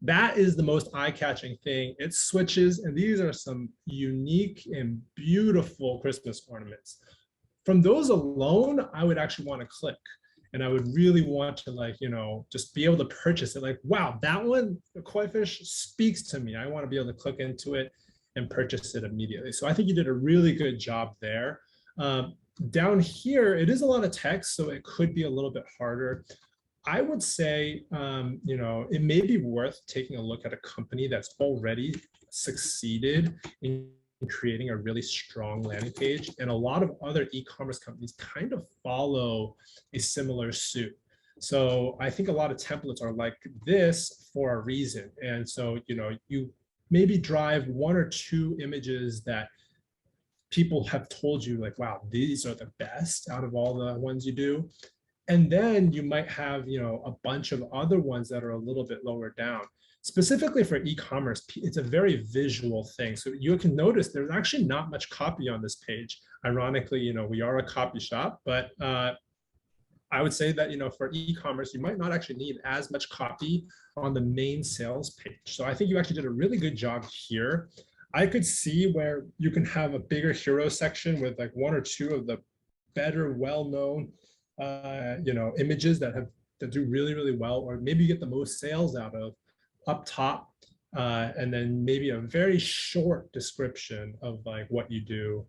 That is the most eye-catching thing. It switches, and these are some unique and beautiful Christmas ornaments. From those alone, I would actually want to click, and I would really want to just be able to purchase it. Like, wow, that one, the koi fish, speaks to me. I want to be able to click into it and purchase it immediately. So I think you did a really good job there. Down here, it is a lot of text, so it could be a little bit harder. I would say, it may be worth taking a look at a company that's already succeeded in creating a really strong landing page. And a lot of other e-commerce companies kind of follow a similar suit. So I think a lot of templates are like this for a reason. And so, you maybe drive 1 or 2 images that people have told you, like, wow, these are the best out of all the ones you do. And then you might have, a bunch of other ones that are a little bit lower down. Specifically for e-commerce, it's a very visual thing. So you can notice there's actually not much copy on this page. Ironically, we are a copy shop, but I would say that, for e-commerce, you might not actually need as much copy on the main sales page. So I think you actually did a really good job here. I could see where you can have a bigger hero section with like 1 or 2 of the better, well-known, images that do really, really well, or maybe you get the most sales out of up top, and then maybe a very short description of like what you do.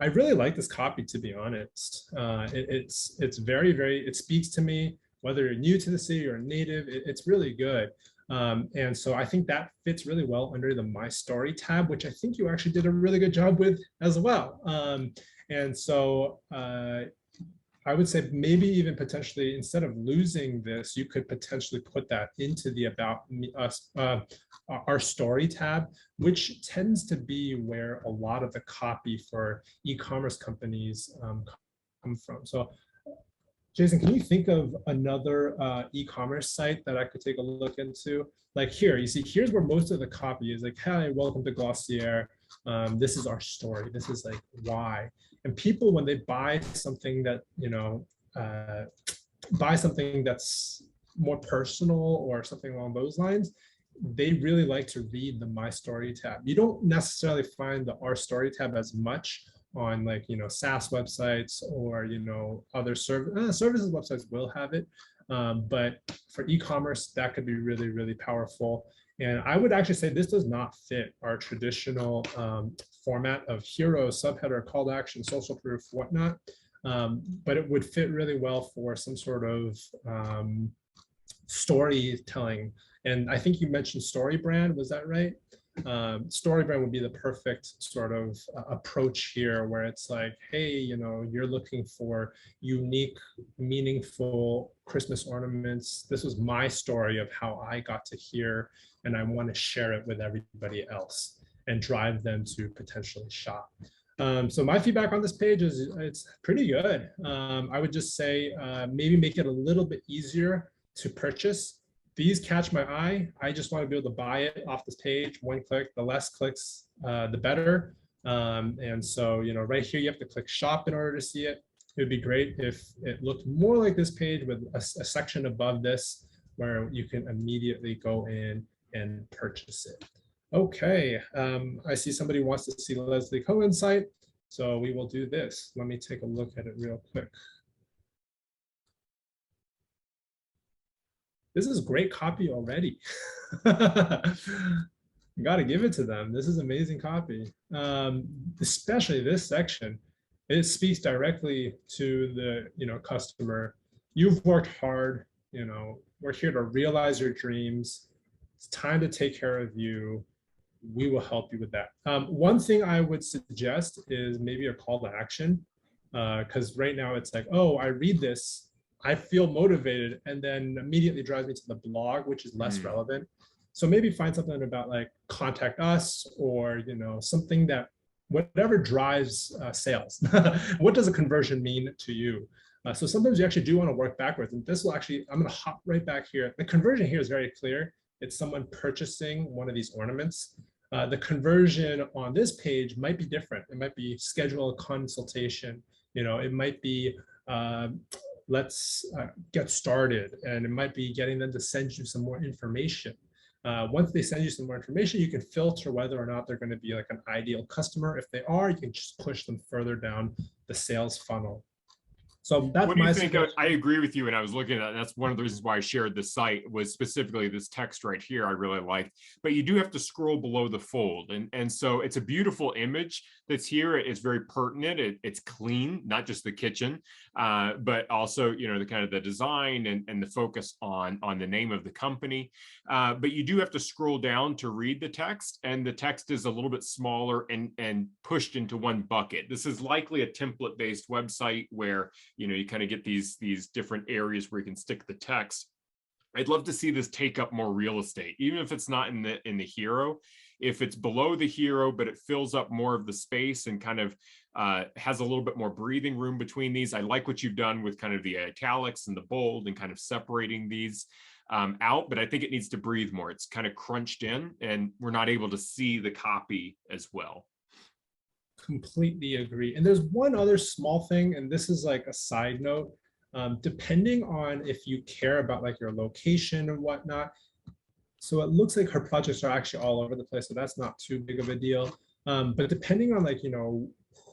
I really like this copy, to be honest. It's very, very, it speaks to me, whether you're new to the city or native, it's really good. And so I think that fits really well under the My Story tab, which I think you actually did a really good job with as well. And so I would say maybe even potentially, instead of losing this, you could potentially put that into the about us, our story tab, which tends to be where a lot of the copy for e-commerce companies come from. So Jason, can you think of another e-commerce site that I could take a look into? Like here, you see, here's where most of the copy is like, hi, welcome to Glossier. This is our story. This is like why. And people, when they buy something that, buy something that's more personal or something along those lines, they really like to read the My Story tab. You don't necessarily find the Our Story tab as much on like, SaaS websites or, other services websites will have it. But for e-commerce, that could be really, really powerful. And I would actually say this does not fit our traditional format of hero, subheader, call to action, social proof, whatnot. But it would fit really well for some sort of storytelling. And I think you mentioned story brand, was that right? Story brand would be the perfect sort of approach here, where it's like, hey, you're looking for unique, meaningful Christmas ornaments. This was my story of how I got to here, and I want to share it with everybody else and drive them to potentially shop. So my feedback on this page is it's pretty good. I would just say maybe make it a little bit easier to purchase. These catch my eye. I just want to be able to buy it off this page, one click. The less clicks, the better. And so, right here, you have to click shop in order to see it. It would be great if it looked more like this page with a section above this where you can immediately go in and purchase it. Okay, I see somebody wants to see Leslie Cohen's site. So we will do this. Let me take a look at it real quick. This is great copy already. You got to give it to them. This is amazing copy, especially this section. It speaks directly to the customer. You've worked hard. We're here to realize your dreams. It's time to take care of you. We will help you with that. One thing I would suggest is maybe a call to action, because right now it's like, oh, I read this, I feel motivated, and then immediately drives me to the blog, which is less relevant. So maybe find something about like contact us, or something that whatever drives sales. What does a conversion mean to you? So sometimes you actually do want to work backwards, and this will actually, I'm going to hop right back here. The conversion here is very clear. It's someone purchasing one of these ornaments. The conversion on this page might be different. It might be schedule a consultation. It might be let's get started, and it might be getting them to send you some more information. Once they send you some more information, you can filter whether or not they're going to be like an ideal customer. If they are, you can just push them further down the sales funnel. So that's what do you think? I agree with you. And I was looking at, that's one of the reasons why I shared the site, was specifically this text right here I really liked. But you do have to scroll below the fold. And so it's a beautiful image that's here. It's very pertinent. It's clean, not just the kitchen, but also, the kind of the design and the focus on the name of the company. But you do have to scroll down to read the text, and the text is a little bit smaller and pushed into one bucket. This is likely a template-based website where you kind of get these different areas where you can stick the text. I'd love to see this take up more real estate, even if it's not in the hero. If it's below the hero, but it fills up more of the space and kind of has a little bit more breathing room between these. I like what you've done with kind of the italics and the bold and kind of separating these out, but I think it needs to breathe more. It's kind of crunched in, and we're not able to see the copy as well. Completely agree. And there's one other small thing, and this is like a side note. Depending on if you care about like your location and whatnot. So it looks like her projects are actually all over the place, so that's not too big of a deal. But depending on like,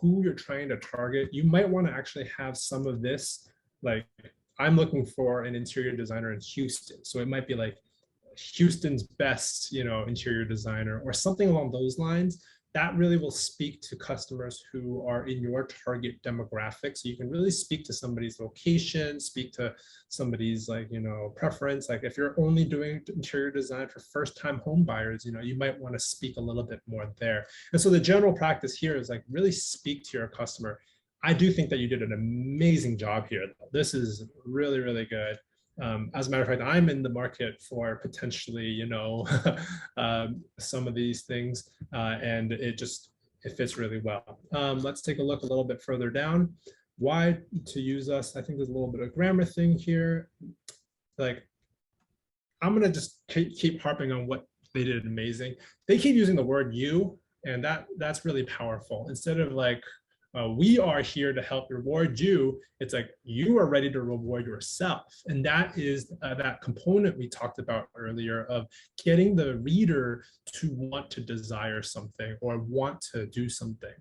who you're trying to target, you might want to actually have some of this, like I'm looking for an interior designer in Houston. So it might be like Houston's best, interior designer or something along those lines. That really will speak to customers who are in your target demographic. So you can really speak to somebody's location, speak to somebody's preference. Like if you're only doing interior design for first-time home buyers, you might want to speak a little bit more there. And so the general practice here is like really speak to your customer. I do think that you did an amazing job here. This is really, really good. As a matter of fact, I'm in the market for potentially, some of these things, and it fits really well. Let's take a look a little bit further down. Why to use us? I think there's a little bit of grammar thing here. Like, I'm gonna just keep harping on what they did amazing. They keep using the word you, and that's really powerful. Instead of like, we are here to help reward you, it's like you are ready to reward yourself. And that is that component we talked about earlier of getting the reader to want to desire something or want to do something.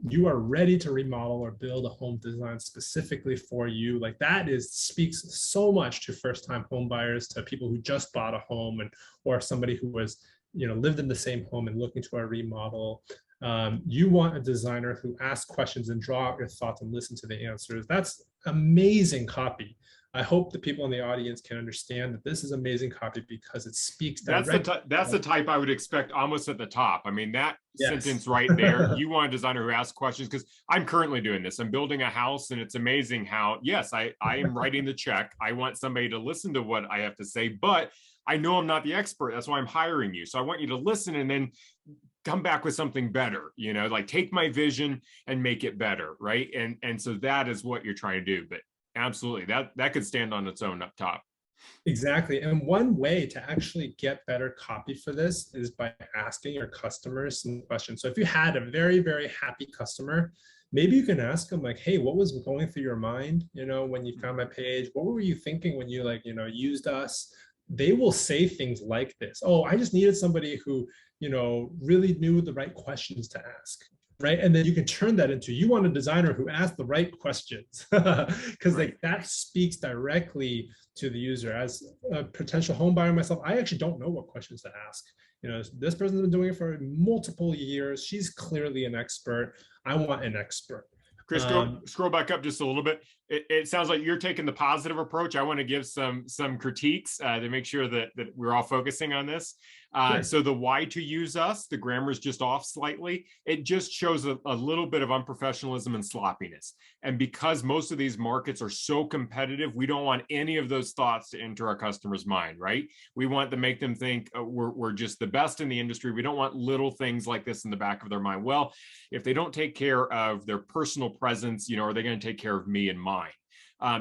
You are ready to remodel or build a home designed specifically for you. Like that speaks so much to first-time home buyers, to people who just bought a home, or somebody who was, lived in the same home and looking to a remodel. You want a designer who asks questions and draw out your thoughts and listen to the answers. That's amazing copy. I hope the people in the audience can understand that this is amazing copy because it speaks directly. That's the type I would expect almost at the top. I mean, that sentence right there, you want a designer who asks questions, because I'm currently doing this. I'm building a house, and it's amazing how, yes, I am writing the check. I want somebody to listen to what I have to say, but I know I'm not the expert. That's why I'm hiring you. So I want you to listen and then come back with something better, like take my vision and make it better, right? And so that is what you're trying to do. But absolutely, that could stand on its own up top. Exactly. And one way to actually get better copy for this is by asking your customers some questions. So if you had a very, very happy customer, maybe you can ask them like, hey, what was going through your mind, when you found my page? What were you thinking when you used us? They will say things like this. Oh, I just needed somebody who, really knew the right questions to ask. Right. And then you can turn that into, you want a designer who asks the right questions, because like that speaks directly to the user. As a potential home buyer myself, I actually don't know what questions to ask. This person's been doing it for multiple years. She's clearly an expert. I want an expert. Chris, scroll back up just a little bit. It sounds like you're taking the positive approach. I want to give some critiques to make sure that we're all focusing on this. Sure. So the why to use us, the grammar is just off slightly. It just shows a little bit of unprofessionalism and sloppiness. And because most of these markets are so competitive, we don't want any of those thoughts to enter our customer's mind, right? We want to make them think we're just the best in the industry. We don't want little things like this in the back of their mind. Well, if they don't take care of their personal presence, are they going to take care of me and mine?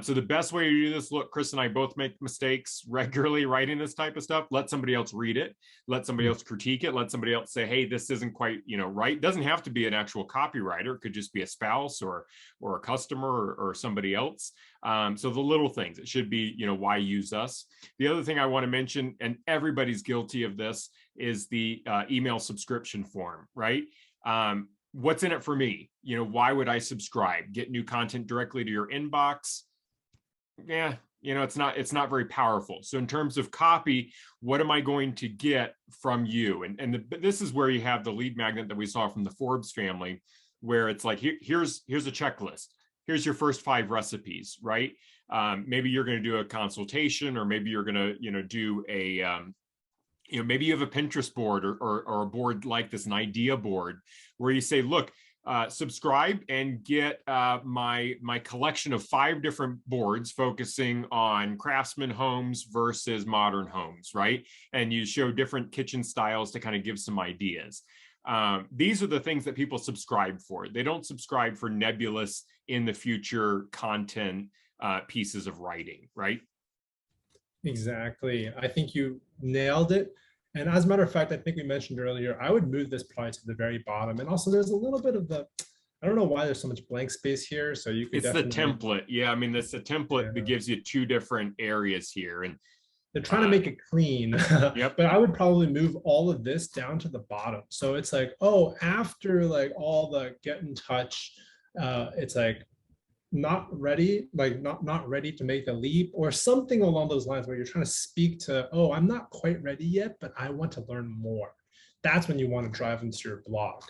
So the best way to do this, look, Chris and I both make mistakes regularly writing this type of stuff. Let somebody else read it. Let somebody else critique it. Let somebody else say, hey, this isn't quite, right. It doesn't have to be an actual copywriter. It could just be a spouse or a customer or somebody else. So the little things, it should be, why use us? The other thing I want to mention, and everybody's guilty of this, is the email subscription form, right? What's in it for me? Why would I subscribe? Get new content directly to your inbox? Yeah, it's not very powerful. So in terms of copy, what am I going to get from you? And this is where you have the lead magnet that we saw from the Forbes family, where it's like, here's a checklist. Here's your first 5 recipes, right? Maybe you're going to do a consultation, or maybe you're going to, do a, maybe you have a Pinterest board or a board like this, an idea board, where you say, look, subscribe and get my collection of 5 different boards focusing on craftsman homes versus modern homes, right? And you show different kitchen styles to kind of give some ideas. These are the things that people subscribe for. They don't subscribe for nebulous in the future content pieces of writing, right? Exactly. I think you nailed it. And as a matter of fact, I think we mentioned earlier, I would move this probably to the very bottom. And also there's a little bit of I don't know why there's so much blank space here. So you could the template. Yeah. I mean, it's a template that gives you 2 different areas here. And they're trying to make it clean. Yep. But I would probably move all of this down to the bottom. So it's like, oh, after like all the get in touch, it's like, not ready, like not ready to make the leap, or something along those lines, where you're trying to speak to, oh, I'm not quite ready yet, but I want to learn more. That's when you want to drive into your blog.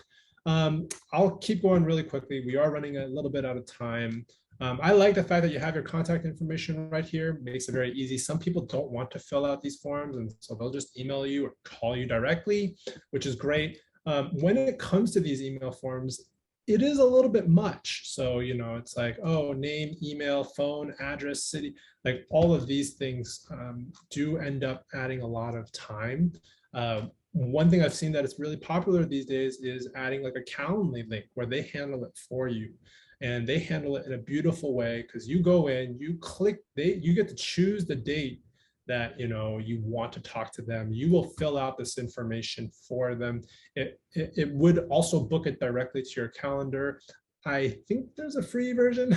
I'll keep going really quickly. We are running a little bit out of time. I like the fact that you have your contact information right here. Makes it very easy. Some people don't want to fill out these forms, and so they'll just email you or call you directly, which is great. When it comes to these email forms, it is a little bit much. So, it's like, oh, name, email, phone, address, city, like all of these things do end up adding a lot of time. One thing I've seen that is really popular these days is adding like a Calendly link where they handle it for you. And they handle it in a beautiful way because you go in, you click, you get to choose the date that you want to talk to them. You will fill out this information for them. It would also book it directly to your calendar. I think there's a free version.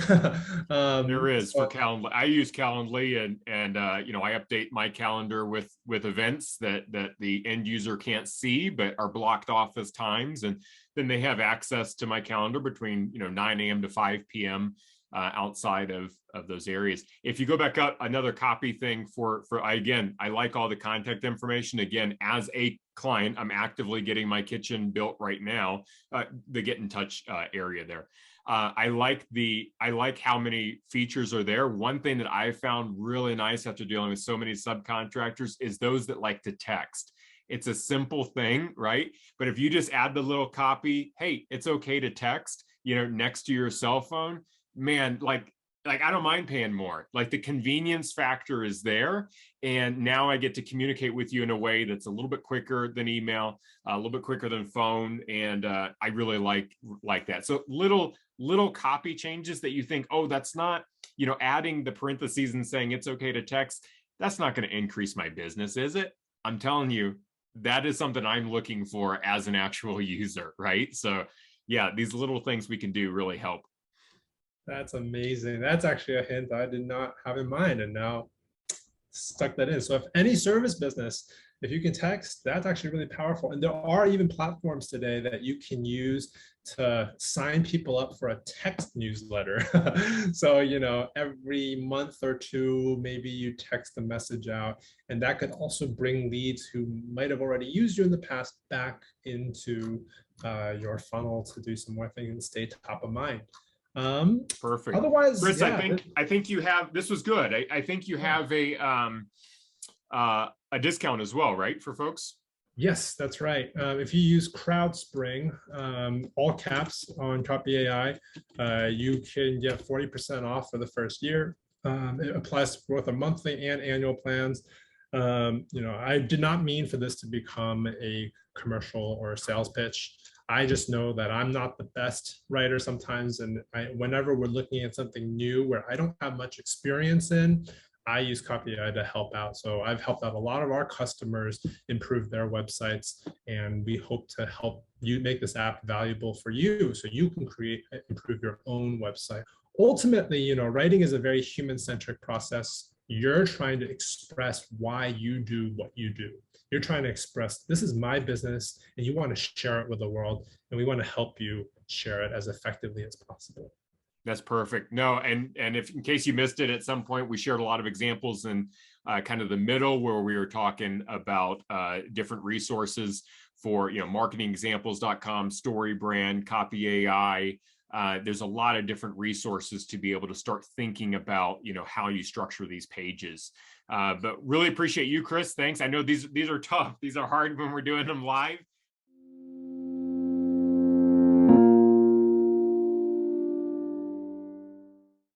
There is for So Calendly. I use Calendly, and I update my calendar with events that the end user can't see but are blocked off as times, and then they have access to my calendar between 9 a.m. to 5 p.m. Outside of those areas. If you go back up, another copy thing for I like all the contact information. Again, as a client, I'm actively getting my kitchen built right now. The get in touch area there. I like how many features are there. One thing that I found really nice after dealing with so many subcontractors is those that like to text. It's a simple thing, right? But if you just add the little copy, hey, it's okay to text, next to your cell phone, man, like I don't mind paying more. Like the convenience factor is there. And now I get to communicate with you in a way that's a little bit quicker than email, a little bit quicker than phone. And I really like that. So little copy changes that you think, oh, that's not, adding the parentheses and saying it's okay to text, that's not going to increase my business, is it? I'm telling you, that is something I'm looking for as an actual user, right? So yeah, these little things we can do really help. that's amazing. That's actually a hint I did not have in mind, and now stuck that in. So if any service business, if you can text, that's actually really powerful. And there are even platforms today that you can use to sign people up for a text newsletter. So, every month or two, maybe you text a message out, and that could also bring leads who might have already used you in the past back into your funnel to do some more things and stay top of mind. Perfect. Otherwise, Chris, yeah. I think you have, this was good. I think you have a discount as well, right, for folks? Yes, that's right. If you use CrowdSpring, all caps on Copy.ai, you can get 40% off for the first year. It applies to both a monthly and annual plans. I did not mean for this to become a commercial or a sales pitch. I just know that I'm not the best writer sometimes. And whenever we're looking at something new where I don't have much experience in, I use Copy.ai to help out. So I've helped out a lot of our customers improve their websites, and we hope to help you make this app valuable for you so you can improve your own website. Ultimately, writing is a very human-centric process. You're trying to express why you do what you do. You're trying to express, this is my business, and you want to share it with the world, and we want to help you share it as effectively as possible. That's perfect. No, and if in case you missed it at some point, we shared a lot of examples in kind of the middle where we were talking about different resources for marketingexamples.com, StoryBrand, Copy.ai. There's a lot of different resources to be able to start thinking about how you structure these pages. But really appreciate you, Chris. Thanks. I know these are tough. These are hard when we're doing them live.